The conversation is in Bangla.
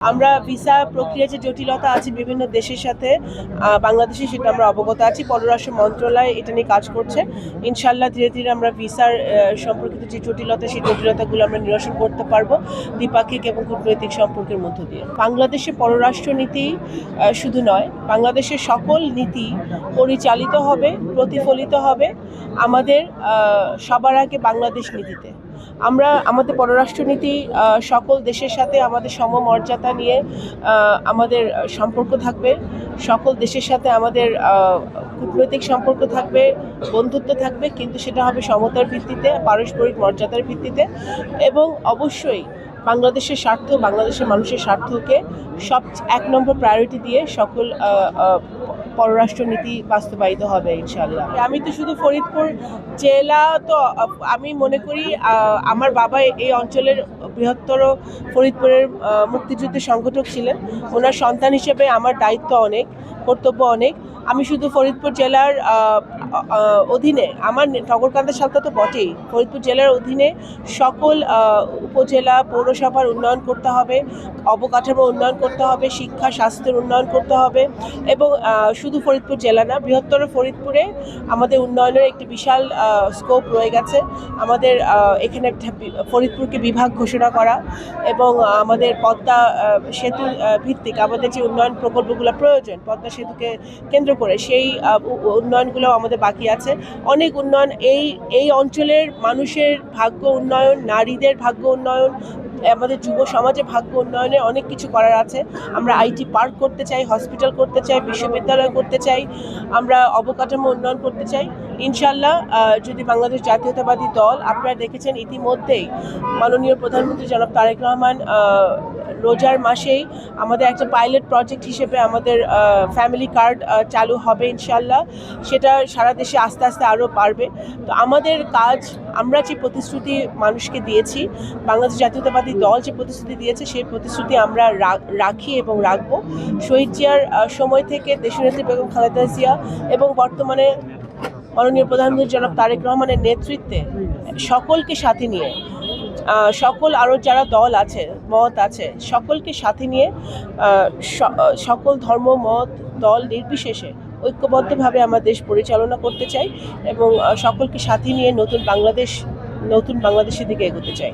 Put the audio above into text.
আমরা ভিসা প্রক্রিয়া যে জটিলতা আছে বিভিন্ন দেশের সাথে বাংলাদেশে সেটা আমরা অবগত আছি। পররাষ্ট্র মন্ত্রণালয় এটা নিয়ে কাজ করছে। ইনশাল্লাহ ধীরে ধীরে আমরা ভিসার সম্পর্কিত যে জটিলতা সেই জটিলতাগুলো আমরা নিরসন করতে পারবো দ্বিপাক্ষিক এবং কূটনৈতিক সম্পর্কের মধ্য দিয়ে। বাংলাদেশের পররাষ্ট্র নীতি শুধু নয়, বাংলাদেশের সকল নীতি পরিচালিত হবে, প্রতিফলিত হবে আমাদের সবার আগে বাংলাদেশ নীতিতে। আমরা আমাদের পররাষ্ট্রনীতি সকল দেশের সাথে আমাদের সমমর্যাদা নিয়ে আমাদের সম্পর্ক থাকবে, সকল দেশের সাথে আমাদের কূটনৈতিক সম্পর্ক থাকবে, বন্ধুত্ব থাকবে, কিন্তু সেটা হবে সমতার ভিত্তিতে, পারস্পরিক মর্যাদার ভিত্তিতে এবং অবশ্যই বাংলাদেশের স্বার্থ, বাংলাদেশের মানুষের স্বার্থকে সব এক নম্বর প্রায়োরিটি দিয়ে সকল পররাষ্ট্রনীতি বাস্তবায়িত হবে ইনশাআল্লাহ। আমি তো শুধু ফরিদপুর জেলা তো আমি মনে করি আমার বাবা এই অঞ্চলের বৃহত্তর ফরিদপুরের মুক্তিযুদ্ধের সংগঠক ছিলেন। ওনার সন্তান হিসেবে আমার দায়িত্ব অনেক, কর্তব্য অনেক। আমি শুধু ফরিদপুর জেলার অধীনে, আমার নগরকান্দা সালটা তো বটেই, ফরিদপুর জেলার অধীনে সকল উপজেলা পৌরসভার উন্নয়ন করতে হবে, অবকাঠামো উন্নয়ন করতে হবে, শিক্ষা স্বাস্থ্যের উন্নয়ন করতে হবে এবং শুধু ফরিদপুর জেলা না, বৃহত্তর ফরিদপুরে আমাদের উন্নয়নের একটি বিশাল স্কোপ রয়ে গেছে। আমাদের এখানে ফরিদপুরকে বিভাগ ঘোষণা করা এবং আমাদের পদ্মা সেতু ভিত্তিক আমাদের যে উন্নয়ন প্রকল্পগুলো প্রয়োজন পদ্মা সেতুকে কেন্দ্র করে, সেই উন্নয়নগুলো আমাদের বাকি আছে। অনেক উন্নয়ন এই অঞ্চলের মানুষের ভাগ্য উন্নয়ন, নারীদের ভাগ্য উন্নয়ন, আমাদের যুব সমাজে ভাগ্য উন্নয়নে অনেক কিছু করার আছে। আমরা আইটি পার্ক করতে চাই, হসপিটাল করতে চাই, বিশ্ববিদ্যালয় করতে চাই, আমরা অবকাঠামো উন্নয়ন করতে চাই। ইনশাল্লাহ যদি বাংলাদেশ জাতীয়তাবাদী দল, আপনারা দেখেছেন ইতিমধ্যেই মাননীয় প্রধানমন্ত্রী জনাব তারেক রহমান রোজার মাসেই আমাদের একটা পাইলট প্রজেক্ট হিসেবে আমাদের ফ্যামিলি কার্ড চালু হবে ইনশাল্লাহ। সেটা সারা দেশে আস্তে আস্তে আরও বাড়বে। তো আমাদের কাজ, আমরা যে প্রতিশ্রুতি মানুষকে দিয়েছি, বাংলাদেশ জাতীয়তাবাদী দল যে প্রতিশ্রুতি দিয়েছে সেই প্রতিশ্রুতি আমরা রাখি এবং রাখবো। শহীদ জিয়ার সময় থেকে দেশনেত্রী বেগম খালেদা জিয়া এবং বর্তমানে মাননীয় প্রধানমন্ত্রী জনাব তারেক রহমানের নেতৃত্বে সকলকে সাথে নিয়ে, সকল আরও যারা দল আছে, মত আছে, সকলকে সাথে নিয়ে সকল ধর্ম, মত, দল নির্বিশেষে ঐক্যবদ্ধভাবে আমরা দেশ পরিচালনা করতে চাই এবং সকলকে সাথে নিয়ে নতুন বাংলাদেশের দিকে এগোতে চাই।